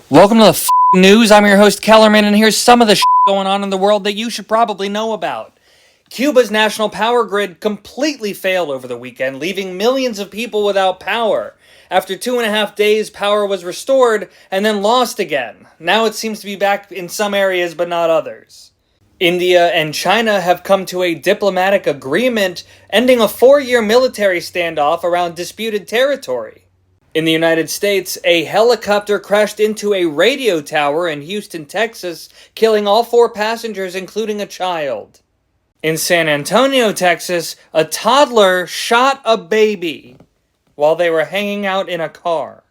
Welcome to the news. I'm your host, Kellerman, and here's some of the going on in the world that you should probably know about. Cuba's national power grid completely failed over the weekend, leaving millions of people without power. After 2.5 days, power was restored and then lost again. Now it seems to be back in some areas, but not others. India and China have come to a diplomatic agreement, ending a 4-year military standoff around disputed territory. In the United States, a helicopter crashed into a radio tower in Houston, Texas, killing all 4 passengers, including a child. In San Antonio, Texas, a toddler shot a baby while they were hanging out in a car.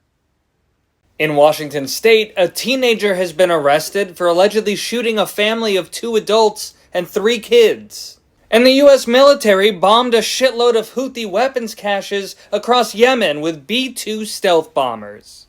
In Washington State, a teenager has been arrested for allegedly shooting a family of 2 adults and 3 kids. And the U.S. military bombed a shitload of Houthi weapons caches across Yemen with B-2 stealth bombers.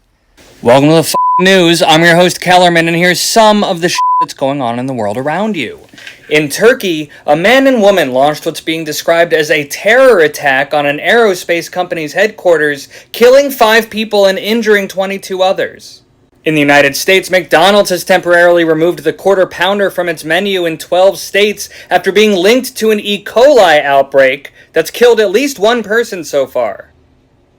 Welcome to the news. I'm your host, Kellerman, and here's some of the that's going on in the world around you. In Turkey, a man and woman launched what's being described as a terror attack on an aerospace company's headquarters, killing 5 people and injuring 22 others. In the United States, McDonald's has temporarily removed the Quarter Pounder from its menu in 12 states after being linked to an E. coli outbreak that's killed at least 1 person so far.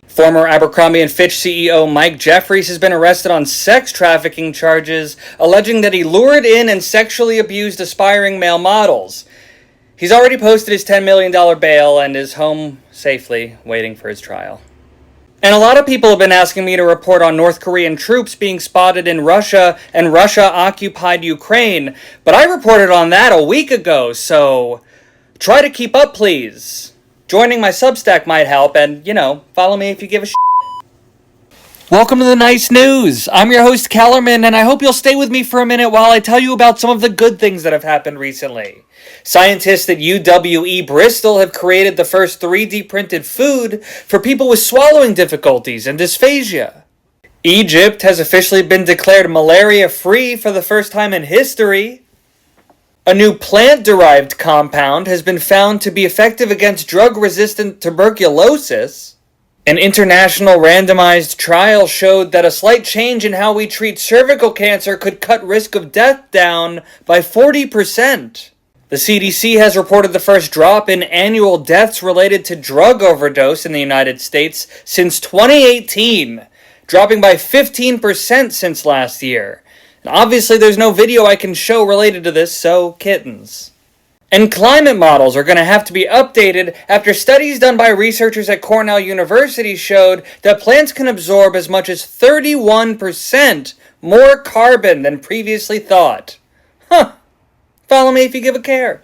Former Abercrombie & Fitch CEO Mike Jeffries has been arrested on sex trafficking charges, alleging that he lured in and sexually abused aspiring male models. He's already posted his $10 million bail and is home safely, waiting for his trial. And a lot of people have been asking me to report on North Korean troops being spotted in Russia and Russia-occupied Ukraine, but I reported on that a week ago, so try to keep up, please. Joining my Substack might help, and, follow me if you give a shit. Welcome to the nice news. I'm your host, Kellerman, and I hope you'll stay with me for a minute while I tell you about some of the good things that have happened recently. Scientists at UWE Bristol have created the first 3D printed food for people with swallowing difficulties and dysphagia. Egypt has officially been declared malaria-free for the first time in history. A new plant-derived compound has been found to be effective against drug-resistant tuberculosis. An international randomized trial showed that a slight change in how we treat cervical cancer could cut risk of death down by 40%. The CDC has reported the first drop in annual deaths related to drug overdose in the United States since 2018, dropping by 15% since last year. And obviously there's no video I can show related to this, so kittens. And climate models are going to have to be updated after studies done by researchers at Cornell University showed that plants can absorb as much as 31% more carbon than previously thought. Follow me if you give a care.